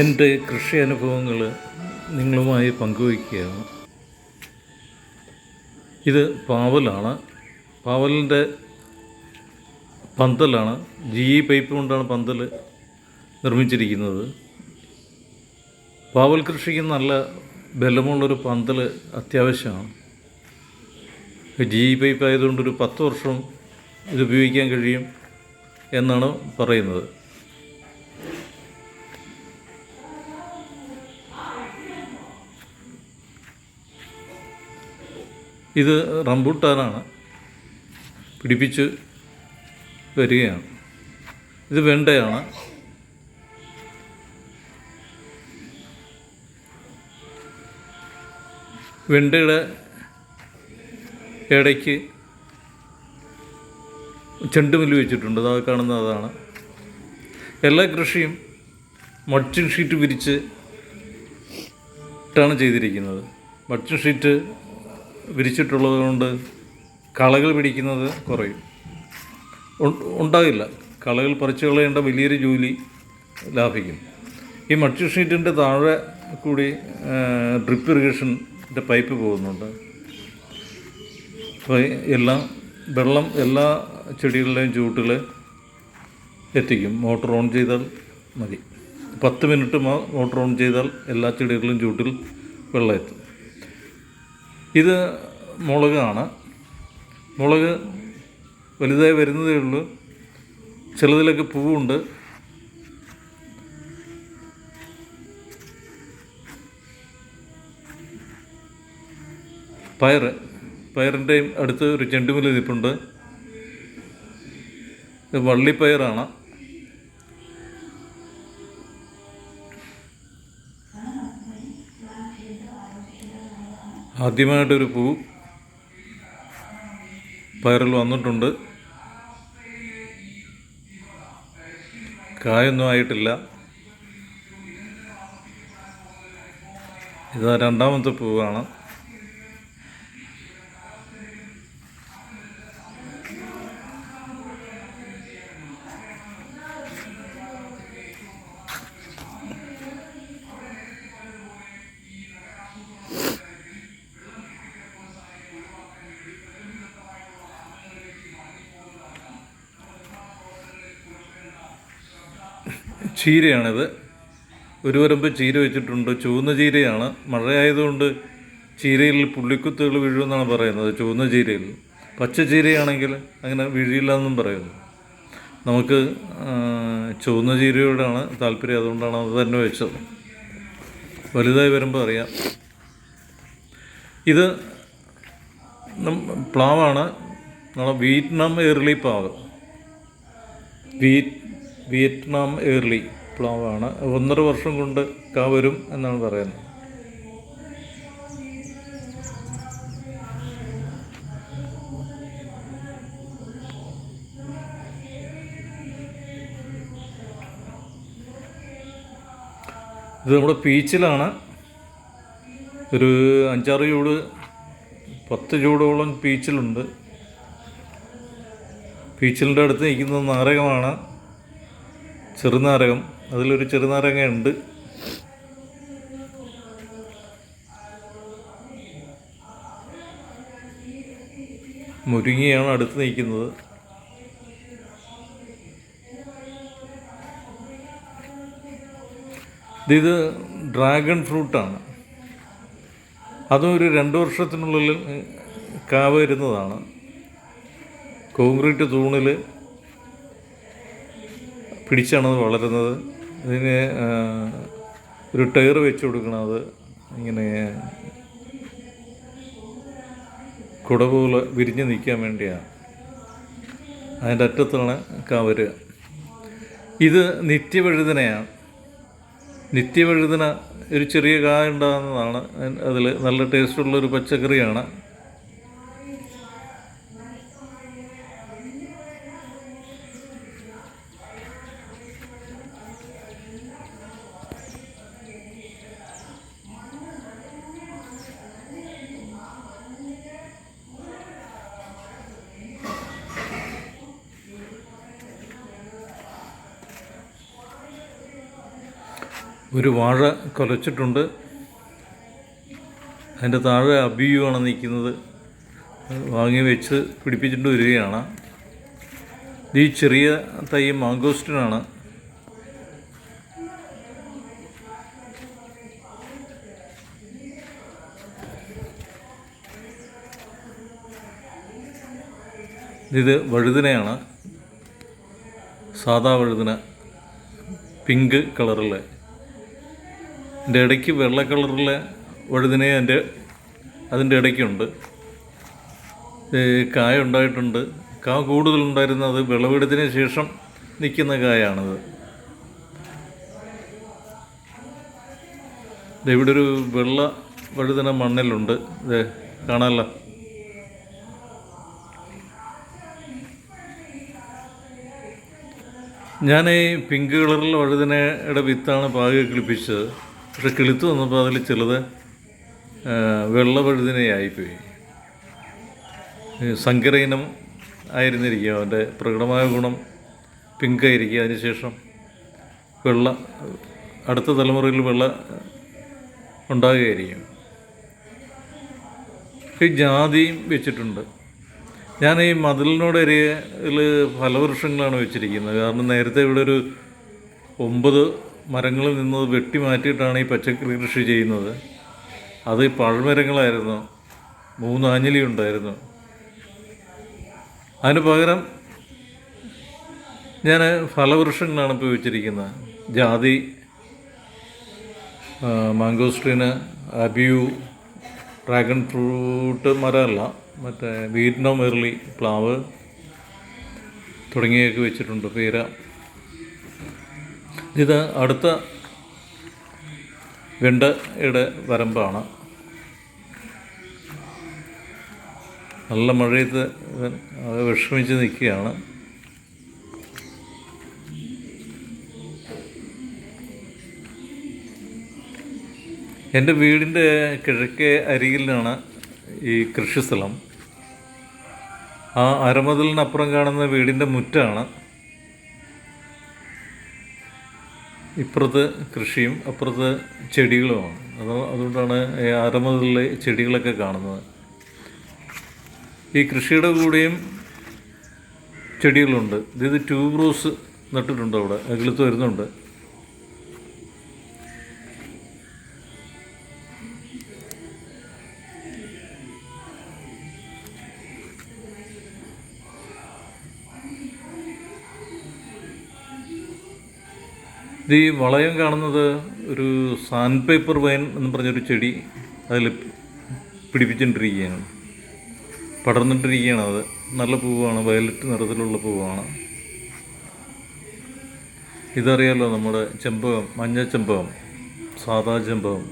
എൻ്റെ കൃഷി അനുഭവങ്ങൾ നിങ്ങളുമായി പങ്കുവയ്ക്കുകയാണ്. ഇത് പാവലാണ്. പാവലിൻ്റെ പന്തലാണ്. GE പൈപ്പ് കൊണ്ടാണ് പന്തൽ നിർമ്മിച്ചിരിക്കുന്നത്. പാവൽ കൃഷിക്ക് നല്ല ബലമുള്ളൊരു പന്തൽ അത്യാവശ്യമാണ്. GE പൈപ്പ് ആയതുകൊണ്ടൊരു 10 വർഷം ഇത് ഉപയോഗിക്കാൻ കഴിയും എന്നാണ് പറയുന്നത്. ഇത് റംബൂട്ടാനാണ്, പിടിപ്പിച്ച് വരികയാണ്. ഇത് വെണ്ടയാണ്. വെണ്ടയുടെ ഇടയ്ക്ക് ചെണ്ടുമല്ലി വെച്ചിട്ടുണ്ട്. അത് കാണുന്നത് അതാണ്. എല്ലാ കൃഷിയും മൾച്ചിങ് ഷീറ്റ് വിരിച്ച് ാണ് ചെയ്തിരിക്കുന്നത്. മൾച്ചിങ് ഷീറ്റ് വിരിച്ചിട്ടുള്ളത് കൊണ്ട് കളകൾ പിടിക്കുന്നത് കുറയും, ഉണ്ടാകില്ല. കളകൾ പറിച്ചു കളയേണ്ട വലിയൊരു ജോലി ലാഭിക്കും. ഈ മൾച്ചിങ് ഷീറ്റിൻ്റെ താഴെ കൂടി ഡ്രിപ്പ് ഇറിഗേഷൻ്റെ പൈപ്പ് പോകുന്നുണ്ട്. അപ്പോൾ വെള്ളം എല്ലാ ചെടികളുടെയും ചൂട്ടിൽ എത്തിക്കും. മോട്ടർ ഓൺ ചെയ്താൽ മതി. 10 മിനിറ്റ് മോട്ടർ ഓൺ ചെയ്താൽ എല്ലാ ചെടികളിലും ചൂട്ടിൽ വെള്ളം എത്തും. ഇത് മുളകാണ്. മുളക് വലുതായി വരുന്നതേ ഉള്ളൂ. ചിലതിലൊക്കെ പൂവുണ്ട്. പയറിൻ്റെയും അടുത്ത് ഒരു ചെണ്ടുമല്ലി നിൽപ്പുണ്ട്. ഇത് വള്ളിപ്പയറാണ്. ആദ്യമായിട്ടൊരു പൂ പയറിൽ വന്നിട്ടുണ്ട്. കായൊന്നും ആയിട്ടില്ല. ഇതാ രണ്ടാമത്തെ പൂവാണ്. ചീരയാണിത്. ഒരു വരമ്പ് ചീര വെച്ചിട്ടുണ്ട്. ചുവന്ന ചീരയാണ്. മഴയായതുകൊണ്ട് ചീരയിൽ പുള്ളിക്കുത്തുകൾ വീഴുമെന്നാണ് പറയുന്നത്. ചുവന്ന ചീരയിൽ. പച്ച ചീരയാണെങ്കിൽ അങ്ങനെ വീഴില്ല എന്നും പറയുന്നു. നമുക്ക് ചുവന്ന ചീരയോടാണ് താല്പര്യം. അതുകൊണ്ടാണ് അത് തന്നെ വെച്ചത്. വലുതായി വരുമ്പോൾ അറിയാം. ഇത് പ്ലാവാണ്. നമ്മളെ വിയറ്റ്നാം ഏർലി പ്ലാവ്. വിയറ്റ്നാം ഏർലി പ്ലാവാണ്. 1.5 വർഷം കൊണ്ട് കാ വരും എന്നാണ് പറയുന്നത്. ഇത് നമ്മുടെ പീച്ചിലാണ്. ഒരു 5-6 ചൂട് 10 ചൂടോളം പീച്ചിലുണ്ട്. പീച്ചിലിൻ്റെ അടുത്ത് നിൽക്കുന്നത് നാരകമാണ്. ചെറുനാരകം. അതിലൊരു ചെറുനാരങ്ങ ഉണ്ട്. മുരിങ്ങയാണ് അടുത്ത് നിൽക്കുന്നത്. ഇത് ഡ്രാഗൺ ഫ്രൂട്ടാണ്. അതും ഒരു 2 വർഷത്തിനുള്ളിൽ കാ വരുന്നതാണ്. കോൺക്രീറ്റ് തൂണിൽ പിടിച്ചാണ് അത് വളരുന്നത്. ഇതിന് ഒരു ടയർ വെച്ച് കൊടുക്കണം. അത് ഇങ്ങനെ കുട പോലെ വിരിഞ്ഞ് നിൽക്കാൻ വേണ്ടിയാണ്. അതിൻ്റെ അറ്റത്താണ് കാ വരിക. ഇത് നിത്യവഴുതനയാണ്. നിത്യവഴുതന ഒരു ചെറിയ കായ ഉണ്ടാകുന്നതാണ്. അതിൽ നല്ല ടേസ്റ്റുള്ളൊരു പച്ചക്കറിയാണ്. ഒരു വാഴ കുലച്ചിട്ടുണ്ട്. അതിൻ്റെ താഴെ അബിയുമാണ് നിൽക്കുന്നത്. വാങ്ങി വെച്ച് പിടിപ്പിച്ചിട്ട് വരികയാണ്. ഈ ചെറിയ തൈ മാങ്കോസ്റ്റിനാണ്. ഇത് വഴുതനയാണ്, സാദാ വഴുതന, പിങ്ക് കളറിലെ. എൻ്റെ ഇടയ്ക്ക് വെള്ള കളറിലെ വഴുതന അതിൻ്റെ ഇടയ്ക്കുണ്ട്. കായ ഉണ്ടായിട്ടുണ്ട്. കാ കൂടുതലുണ്ടായിരുന്നത് വിളവെടുത്തതിന് ശേഷം നിൽക്കുന്ന കായാണിത്. ഇവിടെ ഒരു വെള്ള വഴുതന മണ്ണിലുണ്ട്. ഇത് കാണാമല്ലോ. ഞാൻ ഈ പിങ്ക് കളറിലെ വഴുതനയുടെ വിത്താണ് പാകെ കിളിപ്പിച്ചത്. പക്ഷെ കിളുത്ത് വന്നപ്പോൾ അതിൽ ചിലത് വെള്ള വഴുതനയായിപ്പോയി. സങ്കര ഇനം ആയിരുന്നിരിക്കുക. അവൻ്റെ പ്രകടമായ ഗുണം പിങ്കായിരിക്കുക. അതിനുശേഷം വെള്ള, അടുത്ത തലമുറയിൽ വെള്ള ഉണ്ടാകുകയായിരിക്കും. ഈ ജാതിയും വെച്ചിട്ടുണ്ട്. ഞാൻ ഈ മതിലിനോടരികിൽ ഫലവൃക്ഷങ്ങളാണ് വെച്ചിരിക്കുന്നത്. കാരണം നേരത്തെ ഇവിടെ ഒരു 9 മരങ്ങളിൽ നിന്ന് വെട്ടി മാറ്റിയിട്ടാണ് ഈ പച്ചക്കറി കൃഷി ചെയ്യുന്നത്. അത് പഴമരങ്ങളായിരുന്നു. 3 ആഞ്ഞിലി ഉണ്ടായിരുന്നു. അതിന് പകരം ഞാൻ ഫലവൃക്ഷങ്ങളാണ് ഇപ്പോൾ വെച്ചിരിക്കുന്നത്. ജാതി, മാങ്കോസ്ട്രീന്, അബിയു, ഡ്രാഗൺ ഫ്രൂട്ട് മരമല്ല, മറ്റേ വിയറ്റ്നാം എർലി, പ്ലാവ് തുടങ്ങിയൊക്കെ വെച്ചിട്ടുണ്ട്. പേര. ഇത് അടുത്ത വെണ്ടയുടെ വരമ്പാണ്. നല്ല മഴയത്ത് വിഷമിച്ച് നിൽക്കുകയാണ്. എൻ്റെ വീടിൻ്റെ കിഴക്കേ അരികിലാണ് ഈ കൃഷിസ്ഥലം. ആ അരമതിലിനപ്പുറം കാണുന്ന വീടിൻ്റെ മുറ്റാണ്. ഇപ്പുറത്ത് കൃഷിയും അപ്പുറത്ത് ചെടികളുമാണ്. അതുകൊണ്ടാണ് ഈ അരമതിലെ ചെടികളൊക്കെ കാണുന്നത്. ഈ കൃഷിയുടെ കൂടെയും ചെടികളുണ്ട്. ഇത് ട്യൂബ് റോസ് നട്ടിട്ടുണ്ട്. അവിടെ കിളുത്ത് വരുന്നുണ്ട്. ഇത് ഈ വളയം കാണുന്നത് ഒരു സാൻഡ് പേപ്പർ വൈൻ എന്ന് പറഞ്ഞൊരു ചെടി അതിൽ പിടിപ്പിച്ചിട്ടിരിക്കുകയാണ്, പടർന്നിട്ടിരിക്കുകയാണ്. അത് നല്ല പൂവാണ്, വയലറ്റ് നിറത്തിലുള്ള പൂവാണ്. ഇതറിയാലോ, നമ്മുടെ ചെമ്പകം, മഞ്ഞ ചെമ്പകം, സാദാ ചെമ്പകം.